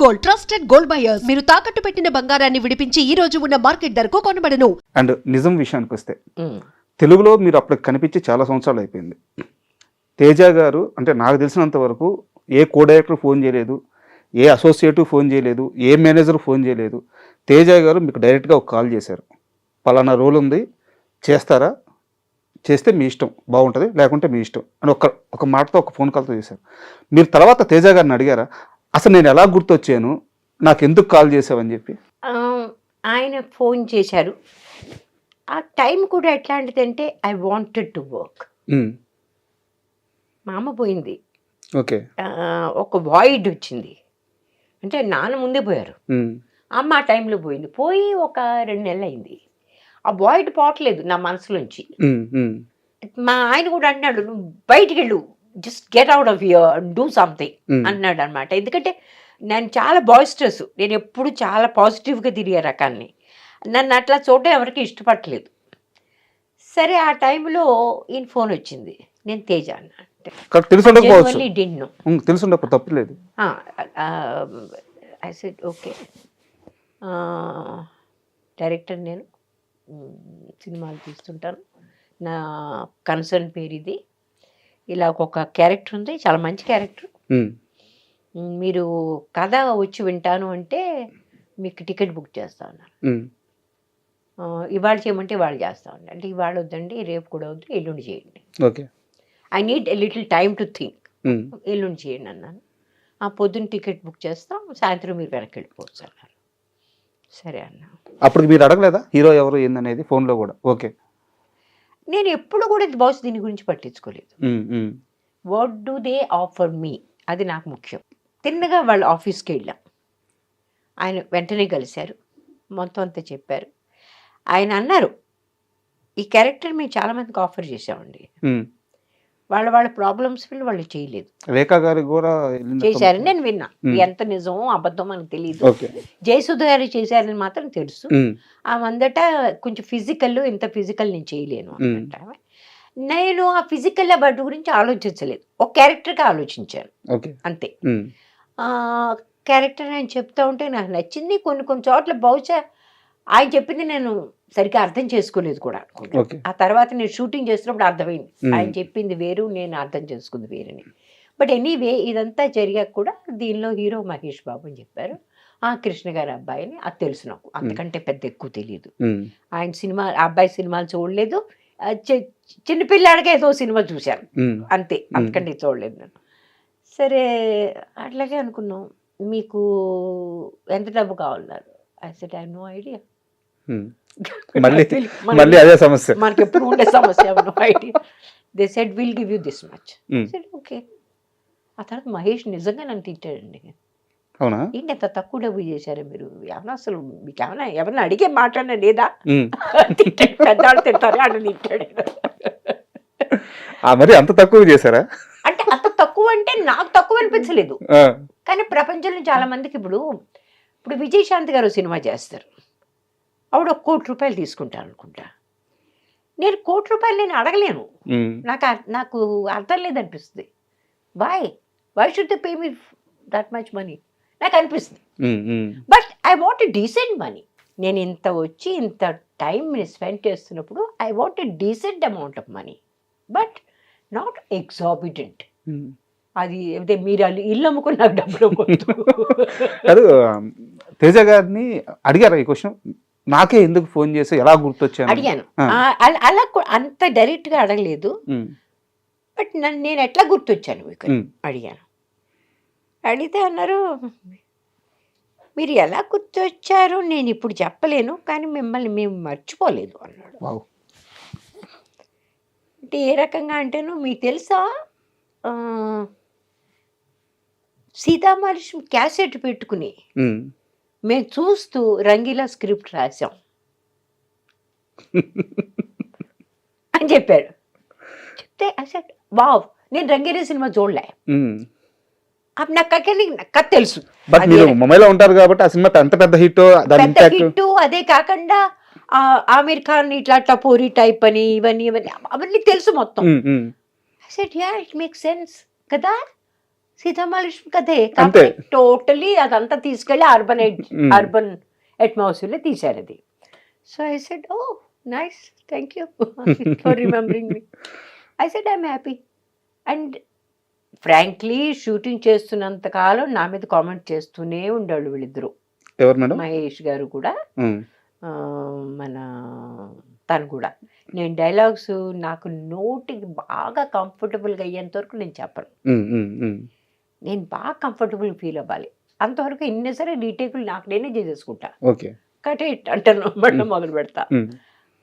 Gold, trusted gold buyers. మీరు తాకట్టు పెట్టిన బంగారాన్ని విడిపించి ఈ రోజు ఉన్న మార్కెట్ ధరకు కొనబడను. అండ్ నిజం విషయానికి వస్తే తెలుగులో మీరు అప్పుడు కనిపించి చాలా సంవత్సరాలు అయిపోయింది. తేజ గారు అంటే నాకు తెలిసినంత వరకు ఏ కో డైరెక్టర్ ఫోన్ చేయలేదు, ఏ అసోసియేటివ్ ఫోన్ చేయలేదు, ఏ మేనేజర్ ఫోన్ చేయలేదు. తేజ గారు మీకు డైరెక్ట్గా ఒక కాల్ చేశారు, పలానా రోల్ ఉంది చేస్తారా, చేస్తే మీ ఇష్టం బాగుంటుంది, లేకుంటే మీ ఇష్టం అని ఒక మాటతో ఒక ఫోన్ కాల్తో చేశారు. మీరు తర్వాత తేజ గారిని అడిగారా అసలు నేను ఎలా గుర్తొచ్చాను, నాకు ఎందుకు కాల్ చేసావని చెప్పి? ఆయన ఫోన్ చేశారు. ఆ టైం కూడా ఎట్లాంటిదంటే ఐ వాంటెడ్ టు వర్క్. మా అమ్మ పోయింది, ఓకే, ఒక వాయిడ్ వచ్చింది. అంటే నాన్న ముందే పోయారు, అమ్మ ఆ టైంలో పోయింది. పోయి ఒక 2 నెలలు అయింది. ఆ వాయిడ్ పోవట్లేదు నా మనసులోంచి. మా ఆయన కూడా అన్నాడు, నువ్వు బయటికి వెళ్ళు, just get out of here, do something అన్నాడు అనమాట. ఎందుకంటే నేను చాలా బాయిస్టర్స్, నేను ఎప్పుడు చాలా పాజిటివ్గా తిరిగే రకాన్ని. నన్ను అట్లా చూడడం ఎవరికి ఇష్టపడలేదు. సరే ఆ టైంలో ఈయన ఫోన్ వచ్చింది, నేను తేజ అన్నా. తెలుసుండకపోతే తప్పలేదు. ఐ సెడ్ ఓకే, డైరెక్టర్ నేను, సినిమాలు తీస్తుంటాను, నా కన్సర్న్ పేరు ఇది, ఇలా ఒక క్యారెక్టర్ ఉంది, చాలా మంచి క్యారెక్టర్, మీరు కథ వచ్చి వింటాను అంటే మీకు టికెట్ బుక్ చేస్తా ఉన్నారు. ఇవాళ చేయమంటే ఇవాళ చేస్తా ఉన్నారు. అంటే ఇవాళ వద్దండి, రేపు కూడా వద్దు, ఎల్లుండి చేయండి. Okay, I need a little time to think. ఎల్లుండి చేయండి అన్నాను. ఆ పొద్దున్న టికెట్ బుక్ చేస్తాం, సాయంత్రం మీరు వెనక్కి వెళ్ళిపోవచ్చు అన్నారు. సరే అన్నా. అప్పుడు మీరు అడగలేదా హీరో ఎవరు ఏందనేది ఫోన్లో కూడా? ఓకే, నేను ఎప్పుడు కూడా బహుశా దీని గురించి పట్టించుకోలేదు. వాట్ డూ దే ఆఫర్ మీ, అది నాకు ముఖ్యం. తిన్నగా వాళ్ళ ఆఫీస్కి వెళ్ళాం. ఆయన వెంటనే కలిశారు, మొత్తం అంతా చెప్పారు. ఆయన అన్నారు, ఈ క్యారెక్టర్ మేము చాలామందికి ఆఫర్ చేసామండి, వాళ్ళ ప్రాబ్లమ్స్ వాళ్ళు చేయలేదు. రేఖా గారు కూడా చేశారని నేను విన్నా. ఎంత నిజమో అబద్ధం మనకు తెలియదు. జయసుధ గారు చేశారని మాత్రం తెలుసు. ఆమందట కొంచెం ఫిజికల్, ఇంత ఫిజికల్ నేను చేయలేను అన్నట్టు. నేను ఆ ఫిజికల్ బట్ గురించి ఆలోచించలేదు, ఒక క్యారెక్టర్గా ఆలోచించాను అంతే. క్యారెక్టర్ ఆయన చెప్తా ఉంటే నాకు నచ్చింది. కొన్ని చోట్ల బహుశా ఆయన చెప్పింది నేను సరిగ్గా అర్థం చేసుకోలేదు కూడా. ఆ తర్వాత నేను షూటింగ్ చేస్తున్నప్పుడు అర్థమైంది, ఆయన చెప్పింది వేరు, నేను అర్థం చేసుకుంది వేరని. బట్ ఎనీవే ఇదంతా జరిగాక కూడా దీనిలో హీరో మహేష్ బాబు అని చెప్పారు. కృష్ణ గారి అబ్బాయిని, అది తెలుసు నాకు, అంతకంటే పెద్ద ఎక్కువ తెలియదు. ఆయన సినిమా, ఆ అబ్బాయి సినిమాలు చూడలేదు, చిన్నపిల్లాడిగా ఏదో సినిమా చూశాను అంతే, అంతకంటే చూడలేదు నేను. సరే అట్లాగే అనుకున్నాం. మీకు ఎంత డబ్బు కావాలన్నారు? I said I have no idea. మళ్ళీ అదే సమస్య, మనకి ఎప్పుడు ఉండే సమస్య, no idea. They said will give you this much. Said okay. ఆ తర్వాత మహేష్ నిజంగా నన్ను తిట్టాడండి. అవునా, ఏంటి ఎంత తక్కువ డబ్బు చేశారు మీరు, ఏమన్నా అసలు మీకు ఏమన్నా ఎవరన్నా అడిగే మాట్లాడినా లేదా, పెద్దవాళ్ళు తింటారే అని తిట్టాడు. మరి అంత తక్కువ చేశారా? అంటే అంత తక్కువ అంటే నాకు తక్కువ అనిపించలేదు, కానీ ప్రపంచంలో చాలా మందికి ఇప్పుడు విజయశాంతి గారు సినిమా చేస్తారు, ఆవిడ 1 కోటి రూపాయలు తీసుకుంటాను అనుకుంటా. నేను 1 కోటి రూపాయలు నేను అడగలేను, నాకు అర్థం లేదనిపిస్తుంది. Why should they pay me that much money నాకు అనిపిస్తుంది. But I want a decent money. నేను ఇంత వచ్చి ఇంత టైం స్పెండ్ చేస్తున్నప్పుడు I want a decent amount of money, but not exorbitant. అది అదే మీరు ఇల్లు అమ్ముకుని నాకు డబ్బులు కాదు. తేజ గారిని అడిగారా ఈ క్వశ్చన్, నాకే ఎందుకు ఫోన్ చేసి ఎలా గుర్తొచ్చాను? అడిగాను. అలా అంత డైరెక్ట్గా అడగలేదు, బట్ నేను ఎట్లా గుర్తొచ్చాను మీకు అడిగాను. అడిగితే అన్నారు, మీరు ఎలా గుర్తొచ్చారు నేను ఇప్పుడు చెప్పలేను, కానీ మిమ్మల్ని మేము మర్చిపోలేదు అన్నాడు. అంటే ఏ రకంగా అంటేను, మీకు తెలుసా సీతామహాలక్ష్మి క్యాసెట్ పెట్టుకుని మేము చూస్తూ రంగీలా స్క్రిప్ట్ రాసాం అని చెప్పాడు. చెప్తే అసలు వావ్, నేను రంగీలా సినిమా చూడలే, నాకు తెలుసు. ముంబైలో ఉంటారు కాబట్టి ఆ సినిమా ఎంత పెద్ద హిట్, అదే కాకుండా ఆమిర్ ఖాన్ ఇట్లా టపోరీ టైప్ అని అవన్నీ తెలుసు మొత్తం. ఇట్ మేక్ సెన్స్ కదా. సీతామహాలక్ష్మి కథే అంతే. టోటలీ అదంతా తీసుకెళ్ళి అర్బన్ Mm. అర్బన్ అట్మాస్ఫియర్లో తీశారు అది. So I said oh nice, thank you for remembering me. I said I'm happy. And frankly shooting చేస్తున్నంత కాలం నా మీద కామెంట్ చేస్తూనే ఉండేవాళ్ళు వీళ్ళిద్దరూ. ఎవరు మేడం? మహేష్ గారు కూడా ఉమ్, మన తను కూడా. నేను డైలాగ్స్ నాకు నోటికి బాగా కంఫర్టబుల్గా అయ్యేంత వరకు నేను చెప్పను. ఉమ్, ఉమ్, ఉమ్. నేను బాగా కంఫర్టబుల్ ఫీల్ అవ్వాలి. అంతవరకు ఎన్ని సరే రీటేకులు నాకు నేనే చేసేసుకుంటా. ఓకే. కటే అంటాను మళ్ళీ మొదలు పెడతా. Um,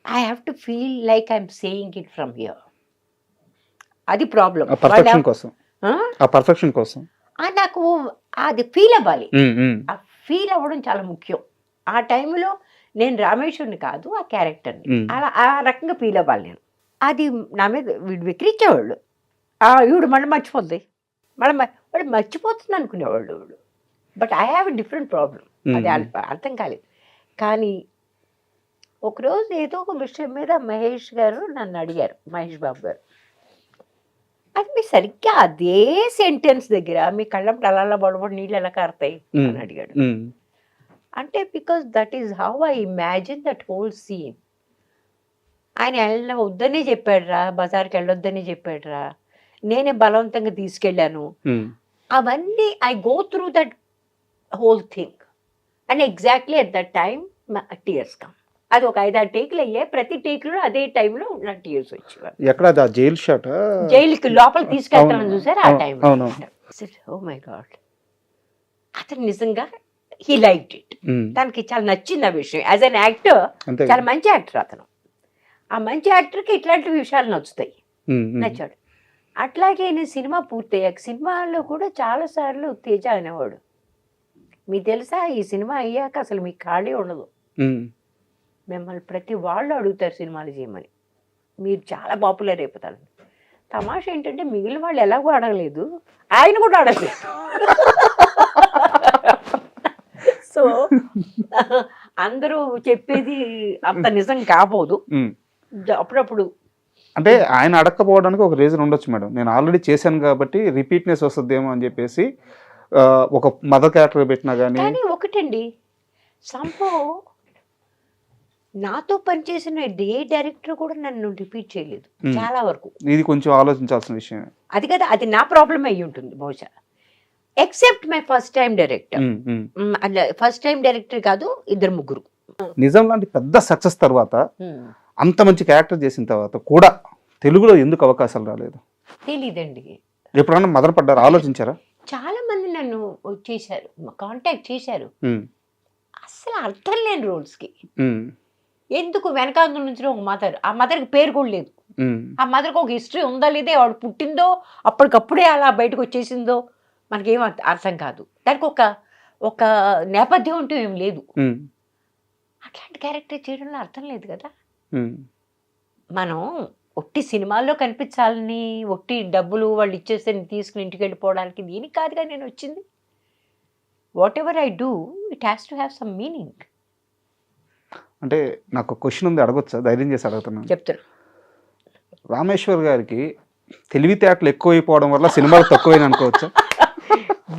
I have to feel like I'm saying it from here. అది ప్రాబ్లం. ఆ పర్ఫెక్షన్ కోసం, ఆ పర్ఫెక్షన్ కోసం. నాకు అది ఫీల్ అవ్వాలి. ఉమ్, ఉమ్, ఆ ఫీల్ అవ్వడం చాలా ముఖ్యం. ఆ టైంలో నేను రామేశ్వరుని కాదు, ఆ క్యారెక్టర్ని. Hmm. అలా ఆ రకంగా ఫీల్ అవ్వాలి నేను. అది నా మీద వీడు విక్రించేవాళ్ళు. ఈవిడు మళ్ళీ మర్చిపోద్ది, వాడు మర్చిపోతుంది అనుకునేవాళ్ళు వీడు. But I have a different problem. అది అర్థం కాలేదు. కానీ ఒకరోజు ఏదో ఒక విషయం మీద మహేష్ గారు నన్ను అడిగారు, మహేష్ బాబు గారు, అది మీ సరిగ్గా అదే సెంటెన్స్ దగ్గర మీ కళ్ళంటే అలా బడబడి నీళ్ళు ఎలా కారుతాయి అని అడిగాడు. ఉమ్, అంటే because that is how I imagine that whole scene. ఆయన వద్దనే చెప్పాడురా, బజార్కి వెళ్ళొద్దని చెప్పాడురా, నేనే బలవంతంగా తీసుకెళ్ళాను. ఉమ్, అవన్నీ I go through that whole thing. And exactly at that time tears come. అది ఒక 5-6 టేకులు అయ్యాయి. ప్రతి టేకులో అదే టైంలో నాకు టీయర్స్ వచ్చేవారు. ఎక్కడ అది? ఆ జైల్ షాట్? జైలుకి లోపల తీసుకెళ్తామని చూసారు ఆ టైం. అవును. ఓ మై గాడ్, అతను నిజంగా హీ లైక్డ్ ఇట్. తనకి చాలా నచ్చింది ఆ విషయం. యాజ్ అన్ యాక్టర్ అంతే. చాలా మంచి యాక్టర్ అతను. ఆ మంచి యాక్టర్కి ఇట్లాంటి విషయాలు నచ్చుతాయి, నచ్చాడు. అట్లాగే నేను సినిమా పూర్తయ్యాక సినిమాల్లో కూడా చాలాసార్లు తేజ అనేవాడు, మీకు తెలుసా ఈ సినిమా అయ్యాక అసలు మీకు ఖాళీ ఉండదు, మిమ్మల్ని ప్రతి వాళ్ళు అడుగుతారు సినిమాలు చేయమని, మీరు చాలా పాపులర్ అయిపోతారు. తమాషా ఏంటంటే మిగిలిన వాళ్ళు ఎలాగో అడగలేదు, ఆయన కూడా అడగలేదు. సో అందరూ చెప్పేది అంత నిజం కాపోదు అప్పుడప్పుడు. అంటే ఆయన అడగకపోవడానికి ఒక రీజన్ ఉండొచ్చు మేడం. నేను ఆల్రెడీ చేశాను కాబట్టి రిపీట్నెస్ వస్తుందేమో అని చెప్పేసి ఒక మదర్ క్యారెక్టర్ పెట్టినా కానీ. కానీ ఒకటండి, సంభవ్ నాతో పనిచేసిన ఏ డైరెక్టర్ కూడా నన్ను రిపీట్ చేయలేదు చాలా వరకు. ఇది కొంచెం ఆలోచించాల్సిన విషయం. అది కదా, అది నా ప్రాబ్లం అయ్యి ఉంటుంది బహుశా. Except my first time director. First time director కాదు, 2-3. నిజం లాంటి పెద్ద సక్సెస్ తర్వాత అంత మంచి క్యారెక్టర్ చేసిన తర్వాత కూడా తెలుగులో ఎందుకు అవకాశాలు రాలేదు? తెలీదండి. ఎప్పుడన్నా మదన పడ్డారు? ఆలోచించారా? చాలా మంది నన్ను చేశారు, కాంటాక్ట్ చేశారు, అసలు అర్థం లేని రోల్స్కి. ఎందుకు వెనకాల నుంచి ఒక మదర్, ఆ మదర్కి పేరు కూడా లేదు, ఆ మదర్కి ఒక హిస్టరీ ఉందా లేదా, వాడు పుట్టిందో అప్పటికప్పుడే అలా బయటకు వచ్చేసిందో మనకేం అర్థం కాదు. దానికి ఒక నేపథ్యం అంటూ ఏం లేదు. అట్లాంటి క్యారెక్టర్ చేయడంలో అర్థం లేదు కదా. మనం ఒట్టి సినిమాల్లో కనిపించాలని, ఒట్టి డబ్బులు వాళ్ళు ఇచ్చేస్తే తీసుకుని ఇంటికి వెళ్ళిపోవడానికి దీనికి కాదుగా నేను వచ్చింది. What ever I do it has to have some meaning. అంటే నాకు క్వశ్చన్ ఉంది, అడగొచ్చా? ధైర్యం చేసి అడుగుతున్నాను. చెప్తాను. రామేశ్వర్ గారికి తెలివితేటలు ఎక్కువైపోవడం వల్ల సినిమాలు తక్కువైన అనుకోవచ్చా?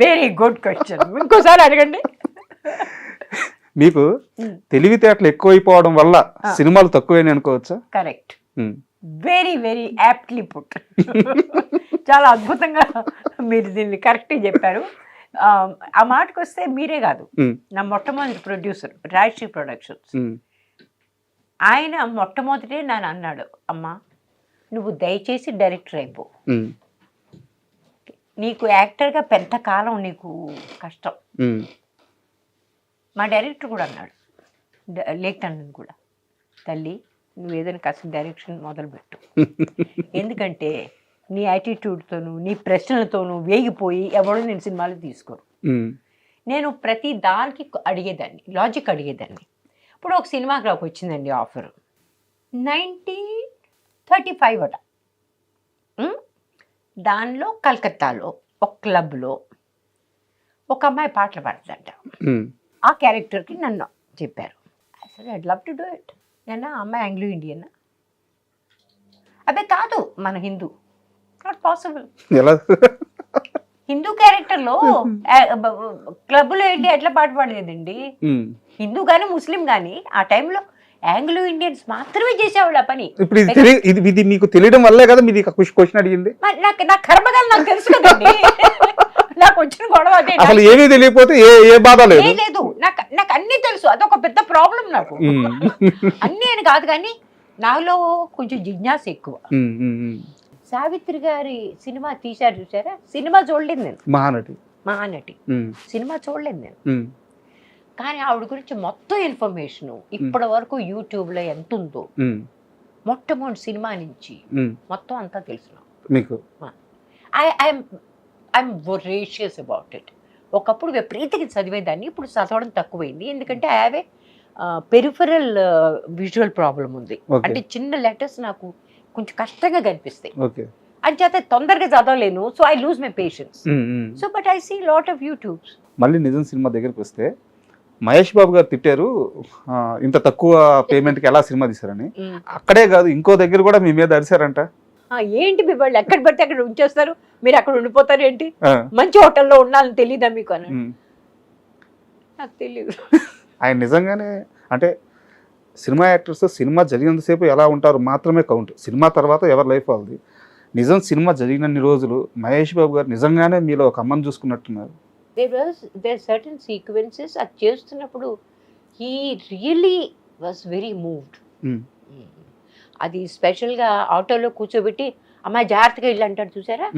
వెరీ గుడ్ క్వశ్చన్, ఇంకోసారి అడగండి. మీకు తెలివితేటలు ఎక్కువైపోవడం వల్ల సినిమాలు తక్కువైన అనుకోవచ్చా? Correct, very very aptly put. చాలా అద్భుతంగా మీరు దీన్ని కరెక్ట్గా చెప్పారు. ఆ మాటకు వస్తే మీరే కాదు, నా మొట్టమొదటి ప్రొడ్యూసర్ రాజశ్రీ ప్రొడక్షన్స్, ఆయన మొట్టమొదటే నన్ను అన్నాడు, అమ్మా నువ్వు దయచేసి డైరెక్టర్ అయిపో, నీకు యాక్టర్గా పెద్ద కాలం నీకు కష్టం. మా డైరెక్టర్ కూడా అన్నాడు, లేఖనని కూడా, తల్లి నువ్వు ఏదైనా కాస్త డైరెక్షన్ మొదలుపెట్టు, ఎందుకంటే నీ యాటిట్యూడ్తోనూ నీ ప్రశ్నలతోనూ వేగిపోయి ఎవడో నేను సినిమాలు తీసుకోను. నేను ప్రతి దానికి అడిగేదాన్ని, లాజిక్ అడిగేదాన్ని. ఇప్పుడు ఒక సినిమాకి నాకు వచ్చిందండి ఆఫర్, 1935 అట. దానిలో కలకత్తాలో ఒక క్లబ్లో ఒక అమ్మాయి పాటలు పాడుతుందంట. ఆ క్యారెక్టర్కి నన్ను చెప్పారు. అసలు I'd love to do it. నేను అమ్మాయి ఆంగ్లో ఇండియన్, అదే కాదు మన Hindu, not possible. Hindu character లో క్లబ్ లో వెళ్ళి ఎట్లా పాట పాడలేదండి. హిందూ గాని ముస్లిం గాని ఆ టైంలో ఆంగ్లో ఇండియన్స్ మాత్రమే చేసేవాళ్ళు ఆ పని. ఇప్పుడు ఇది మీకు తెలియడం వల్లే కదా మీరు క్వశ్చన్ అడిగింది. మరి నా కర్మగాలు నాకు తెలుసు కదండి. నాకు వచ్చిన గొడవ అదే. అసలు ఏమీ తెలియకపోతే ఏ బాధ లేదు. లేదు, నాకు అన్ని తెలుసు. అదొక పెద్ద ప్రాబ్లం నాకు. అన్ని అని కాదు కానీ నాలో కొంచెం జిజ్ఞాస ఎక్కువ. సావిత్రి గారి సినిమా తీశారు చూసారా? సినిమా చూడలేదు నేను. మహానటి సినిమా చూడలేదు నేను. కానీ ఆవిడ గురించి మొత్తం ఇన్ఫర్మేషన్ ఇప్పటి వరకు యూట్యూబ్ లో ఎంత ఉందో, మొట్టమొదటి సినిమా నుంచి మొత్తం అంతా తెలుసు మీకు. I'm voracious about it. ఒకప్పుడు విపరీతంగా చదివేదాన్ని, ఇప్పుడు చదవడం తక్కువైంది. ఎందుకంటే I have a peripheral visual problem ఉంది. అంటే చిన్న లెటర్స్ నాకు కొంచెం కష్టంగా కనిపిస్తాయి. అంచేత తొందరగా చదవలేను. So I lose my patience. So but I see lot of YouTubes. మళ్ళీ నిజం సినిమా దగ్గరికి వస్తే మహేష్ బాబు గారు తిట్టారు, ఇంత తక్కువ పేమెంట్కి ఎలా సినిమా తీశారని. అక్కడే కాదు, ఇంకో దగ్గర కూడా మీ మీద అరిశారంట. ఏంటి మీ వాళ్ళు ఎక్కడ పడితే అక్కడ ఉంచేస్తారు, మీరు అక్కడ ఉండిపోతారు ఏంటి? మంచి హోటల్లో ఉండాలని తెలీదా మీకు అని. నాకు తెలియదు. ఆయన నిజంగానే అంటే సినిమా యాక్టర్స్ సినిమా జరిగినంతసేపు ఎలా ఉంటారు మాత్రమే కౌంట్. సినిమా తర్వాత ఎవరి లైఫ్ వాళ్ళది. నిజం సినిమా జరిగినన్ని రోజులు మహేష్ బాబు గారు నిజంగానే మీలో ఒక అమ్మని చూసుకున్నట్టున్నారు. దేర్ సర్టన్ సీక్వెన్సెస్ అది చేస్తున్నప్పుడు he really was very moved. అది స్పెషల్గా ఆటోలో కూర్చోబెట్టి అమ్మాయి జాగ్రత్తగా ఇల్లు అంటాడు చూసారా?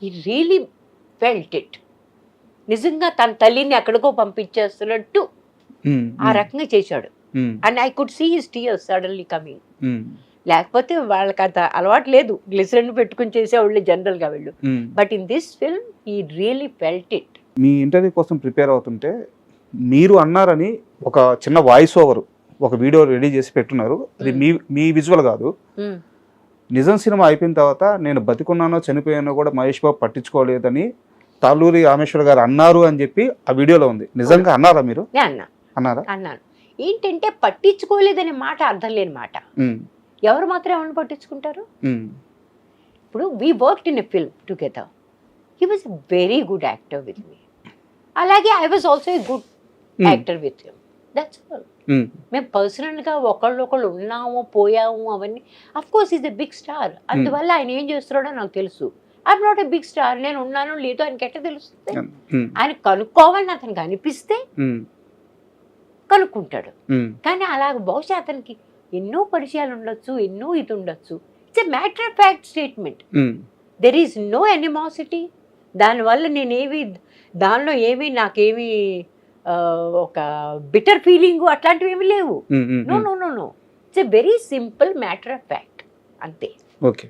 He really felt it. నిజంగా తన తల్లిని ఎక్కడికో పంపించేస్తున్నట్టు ఆ రకంగా చేశాడు. And I could see his tears suddenly coming. లేకపోతే వాళ్ళకి అంత అలవాటు లేదు, గ్లిసరిన్ పెట్టుకుని చేసేవాళ్ళు జనరల్ గా వెళ్ళు. But in this film he really felt it. Me interview కోసం ప్రిపేర్ అవుతుంటే మీరు అన్నారని ఒక చిన్న వాయిస్ ఓవర్ ఒక వీడియో రెడీ చేసి పెట్టున్నారు. అది మీ విజువల్ కాదు. నిజం సినిమా అయిపోయిన తర్వాత నేను బతికున్నానో చనిపోయానో కూడా మహేష్ బాబు పట్టించుకోలేదని తాళ్ళూరి రామేశ్వర గారు అన్నారు అని చెప్పి ఆ వీడియోలో ఉంది. నిజంగా అన్నారా మీరు? అన్నాను. ఏంటంటే పట్టించుకోలేదనే మాట అర్థం లేని మాట. ఎవరు మాత్రం ఏమన్నా పట్టించుకుంటారు? ఇప్పుడు we worked in a film together. He was a very good actor with me. అలాగే I was also a good actor with him. That's all. మేము పర్సనల్గా ఒకళ్ళు ఉన్నాము పోయాము అవన్నీ. Of course is a big star. అందువల్ల ఆయన ఏం చేస్తున్నాడో నాకు తెలుసు. I'm not a big star. నేను ఉన్నాను లేదో ఆయనకి ఎట్లా తెలుస్తుంది? ఆయన కనుక్కోవాలని అతనికి అనిపిస్తే కనుక్కుంటాడు. కానీ అలాగ బహుశా అతనికి ఎన్నో పరిచయాలు ఉండొచ్చు, ఎన్నో ఇది ఉండొచ్చు. It's a matter of fact statement. There is no animosity. దానివల్ల నేనేవి దానిలో ఏమి నాకేమి ఒక బిటర్ ఫీలింగ్ అట్లాంటివి ఏమి లేవు. No no no no. It's a very simple matter of fact అంతే. ఓకే.